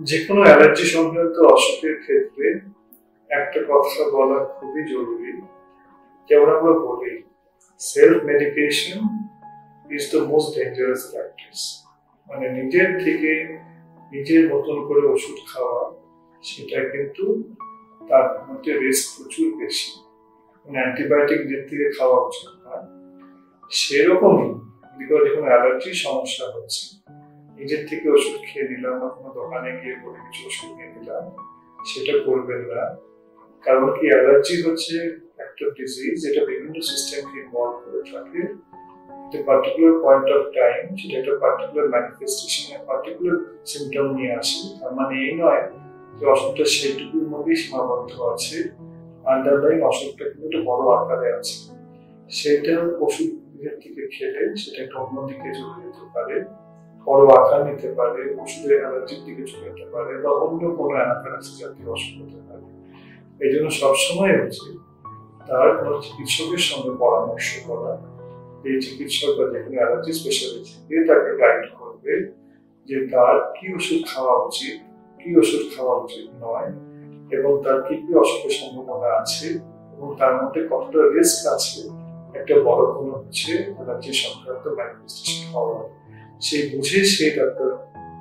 যেকোনো অ্যালার্জি সংক্রান্ত অসুখের ক্ষেত্রে একটা কথা বলা খুবই জরুরি। যেমন আমরা বলি, self medication is the most dangerous practice. মানে নিজের থেকে নিজের মতন করে ওষুধ খাওয়া, সেটা কিন্তু তার মধ্যে রিস্ক প্রচুর বেশি। মানে অ্যান্টিবায়োটিক নিজের থেকে খাওয়া উচিত না। সেরকমই যখন অ্যালার্জির সমস্যা হচ্ছে, নিজের থেকে ওষুধ খেয়ে নিলাম বা কোনো দোকানে গিয়ে বলে কিছু ওষুধ নিয়ে নিলাম, সেটা করবেন না। কারণ কি, অ্যালার্জি হচ্ছে একটা ডিজিজ যেটা বিভিন্ন সিস্টেমকে ইনভলভ করে থাকে। পার্টিকুলার পয়েন্ট অফ টাইম সেটা একটা পার্টিকুলার ম্যানিফেস্টেশন, পার্টিকুলার সিমটম নিয়ে আসে। তার মানে এই নয় যে অসুখটা সেইটুকুর মধ্যেই সীমাবদ্ধ আছে, আন্ডারলাইন অসুখটা কিন্তু একটা বড় আকারে আছে। সেটা ওষুধ নিজের থেকে খেলে সেটা একটা অন্যদিকে চলে যেতে পারে, বড় আকার নিতে পারে, ওষুধের অ্যালার্জির দিকে চলে যেতে পারে, বা অন্য কোনো অ্যানাফিলাক্সিস জাতীয় অসুখ হতে পারে। এই জন্য সবসময় উচিত তার কোনো চিকিৎসকের সঙ্গে পরামর্শ করা। এই চিকিৎসক বা যেখানে অ্যালার্জি স্পেশালিস্ট তাকে গাইড করবে যে তার কি ওষুধ খাওয়া উচিত, কি ওষুধ খাওয়া উচিত নয়, এবং তার কি কি অসুখের সম্ভাবনা আছে, এবং তার মধ্যে কতটা রিস্ক আছে একটা বড় কোনো হচ্ছে অ্যালার্জি সংক্রান্ত ম্যানিফেস্টেশন হওয়ার। সেই বুঝে সেই ডাক্তার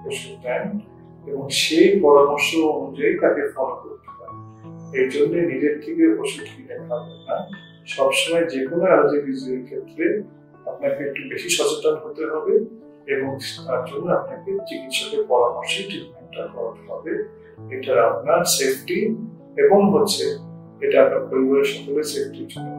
ওষুধ দেন এবং সেই পরামর্শ অনুযায়ী তাকে ফলো করতে হয়। এই জন্য নিজের থেকে ওষুধ কিনে খাবেন না। সবসময় যে কোনো অ্যালার্জি ডিজিজের ক্ষেত্রে আপনাকে একটু বেশি সচেতন হতে হবে, এবং তার জন্য আপনাকে চিকিৎসকের পরামর্শে ট্রিটমেন্টটা করাতে হবে। এটা আপনার সেফটি এবং এটা আপনার পরিবারের সকলের সেফটির জন্য।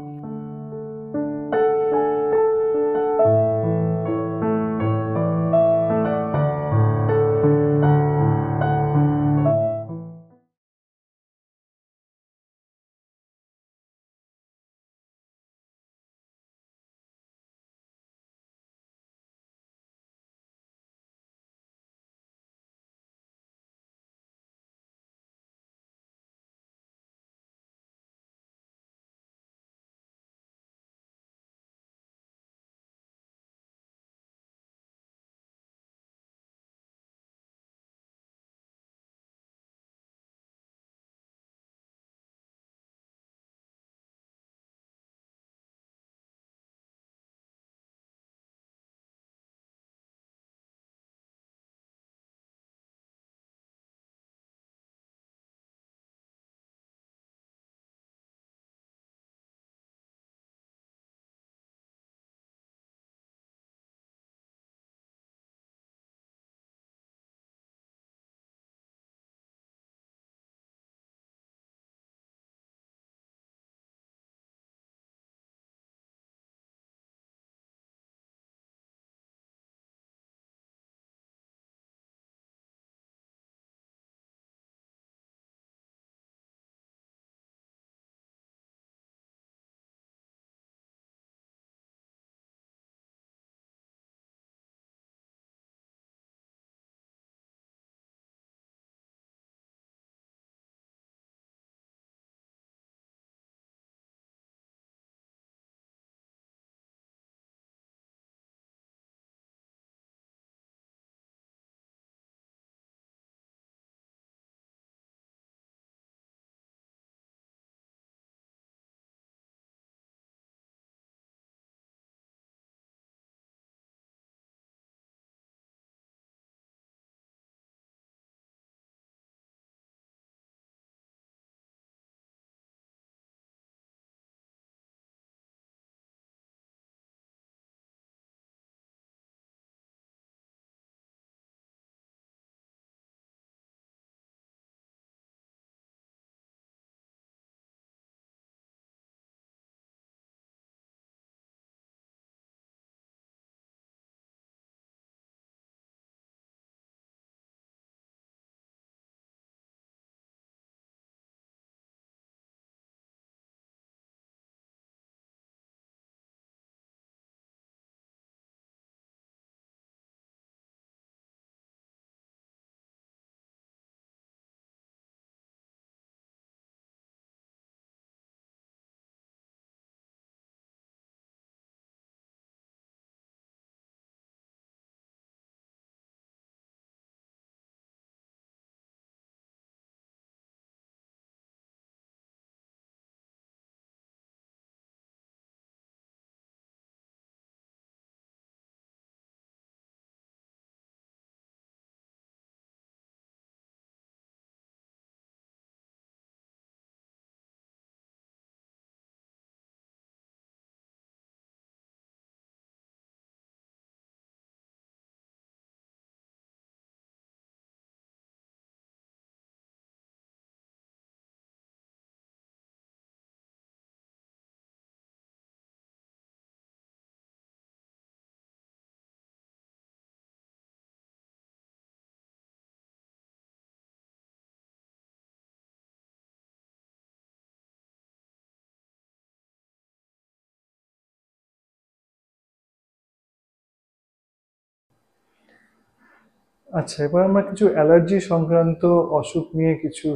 আচ্ছা, এবার আমরা কিছু অ্যালার্জি সংক্রান্ত অসুখ নিয়ে কিছু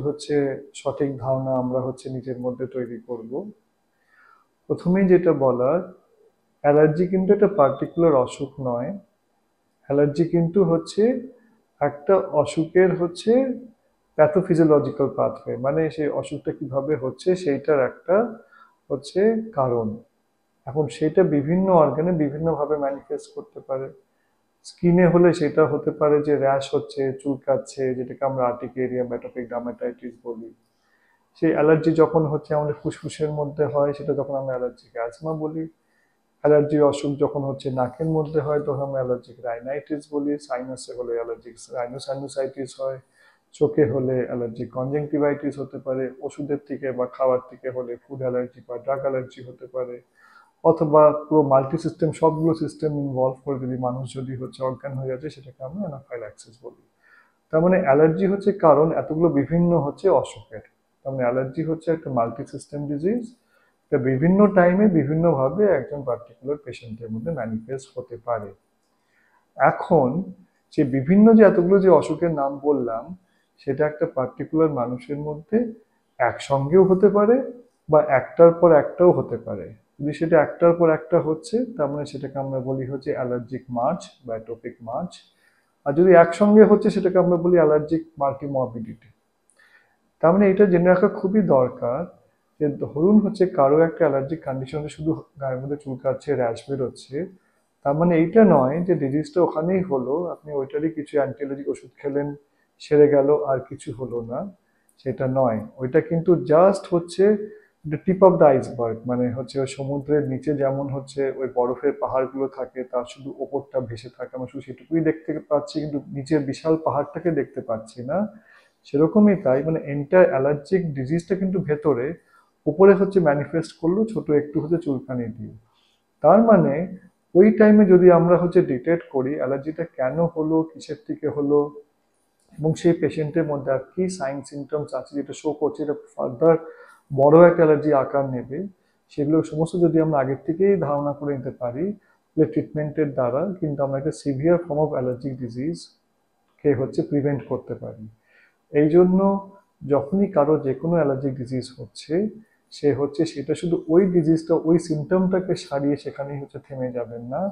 সঠিক ধারণা আমরা নিজের মধ্যে তৈরি করব। প্রথমেই যেটা বলার, অ্যালার্জি কিন্তু একটা পার্টিকুলার অসুখ নয়। অ্যালার্জি কিন্তু একটা অসুখের প্যাথোফিজিওলজিক্যাল পাথওয়ে, মানে সেই অসুখটা কিভাবে হচ্ছে সেইটার একটা হচ্ছে কারণ। এখন সেটা বিভিন্ন অর্গানে বিভিন্নভাবে ম্যানিফেস্ট করতে পারে। স্কিনে হলে সেটা হতে পারে যে র্যাশ হচ্ছে, চুলকাচ্ছে, যেটাকে আমরা আর্টিকেরিয়া বা অ্যাটোপিক ডার্মাটাইটিস বলি। সেই অ্যালার্জি যখন আমাদের ফুসফুসের মধ্যে হয়, সেটা যখন আমরা অ্যালার্জিক অ্যাজমা বলি। অ্যালার্জির অসুখ যখন নাকের মধ্যে হয়, তখন আমরা অ্যালার্জিক রাইনাইটিস বলি। সাইনাসে হলে অ্যালার্জিক রাইনোসাইনোসাইটিস হয়। চোখে হলে অ্যালার্জিক কনজাংটিভাইটিস হতে পারে। ওষুধের থেকে বা খাবার থেকে হলে ফুড অ্যালার্জি বা ড্রাগ অ্যালার্জি হতে পারে। অথবা পুরো মাল্টি সিস্টেম, সবগুলো সিস্টেম ইনভলভ করে যদি মানুষ অজ্ঞান হয়ে যাচ্ছে, সেটাকে আমরা অ্যানাফাইল্যাক্সিস বলি। তার মানে অ্যালার্জি কারণ এতগুলো বিভিন্ন অসুখের। তার মানে অ্যালার্জি একটা মাল্টি সিস্টেম ডিজিজ। এটা বিভিন্ন টাইমে বিভিন্নভাবে একজন পার্টিকুলার পেশেন্টের মধ্যে ম্যানিফেস্ট হতে পারে। এখন যে এতগুলো যে অসুখের নাম বললাম, সেটা একটা পার্টিকুলার মানুষের মধ্যে একসঙ্গেও হতে পারে বা একটার পর একটাও হতে পারে। যদি সেটা একটার পর একটা হচ্ছে, তার মানে সেটাকে আমরা বলি অ্যালার্জিক মার্চ বা অ্যাটোপিক মার্চ। আর যদি একসঙ্গে হচ্ছে, সেটাকে আমরা বলি অ্যালার্জিক মাল্টিমরবিডিটি। তার মানে এটা জেনে রাখা খুবই দরকার যে ধরুন কারো একটা অ্যালার্জিক কন্ডিশনে শুধু গায়ের মধ্যে চুলকাচ্ছে, র্যাশ বেরোচ্ছে, তার মানে এইটা নয় যে ডিজিজটা ওখানেই হলো, আপনি ওইটারই কিছু অ্যান্টি অ্যালার্জিক ওষুধ খেলেন, সেরে গেল, আর কিছু হলো না। সেটা নয়, ওইটা কিন্তু just tip of the iceberg. মানে ওই সমুদ্রের নিচে যেমন ওই বরফের পাহাড়গুলো থাকে, তার শুধু ওপরটা ভেসে থাকে, আমরা শুধু সেটুকুই দেখতে পাচ্ছি, কিন্তু নিচের বিশাল পাহাড়টাকে দেখতে পাচ্ছি না। সেরকমই তাই, মানে এন্টার অ্যালার্জিক ডিজিজটা কিন্তু ভেতরে, উপরে ম্যানিফেস্ট করলো ছোট একটু চুলকানি দিয়ে। তার মানে ওই টাইমে যদি আমরা ডিটেক্ট করি অ্যালার্জিটা কেন হলো, কিসের থেকে হলো, এবং সেই পেশেন্টের মধ্যে আর কি সাইন সিমটমস আছে যেটা শো করছে এটা ফার্দার বড় একটা অ্যালার্জি আকার নেবে, সেগুলো সমস্ত যদি আমরা আগের থেকেই ধারণা করে নিতে পারি, তাহলে ট্রিটমেন্টের দ্বারা কিন্তু আমরা একটা severe form of allergic disease K prevent করতে পারি। এই জন্য যখনই কারো যে কোনো অ্যালার্জিক ডিজিজ হচ্ছে, সে সেটা শুধু ওই ডিজিজটা, ওই সিমটমটাকে সারিয়ে সেখানেই থেমে যাবেন না।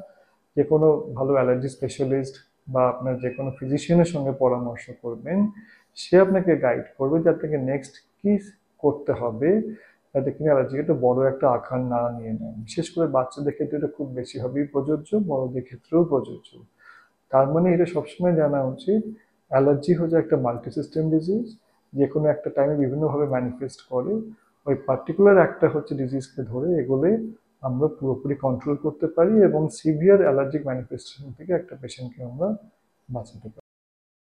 যে কোনো ভালো অ্যালার্জি স্পেশালিস্ট বা আপনার যে কোনো ফিজিশিয়ানের সঙ্গে পরামর্শ করবেন। সে আপনাকে গাইড করবে যে আপনাকে নেক্সট কি করতে হবে, যাতে কিনা অ্যালার্জি একটা বড় একটা আকার না নিয়ে নেয়। বিশেষ করে বাচ্চাদের ক্ষেত্রে এটা খুব বেশিভাবেই প্রযোজ্য, বড়দের ক্ষেত্রেও প্রযোজ্য। তার মানে এটা সবসময় জানা উচিত, অ্যালার্জি একটা মাল্টি সিস্টেম ডিজিজ, যে কোনো একটা টাইমে বিভিন্নভাবে ম্যানিফেস্ট করে। ওই পার্টিকুলার একটা ডিজিজকে ধরে এগোলে আমরা পুরোপুরি কন্ট্রোল করতে পারি এবং সিভিয়ার অ্যালার্জিক ম্যানিফেস্টেশন থেকে একটা পেশেন্টকে আমরা বাঁচাতে পারি।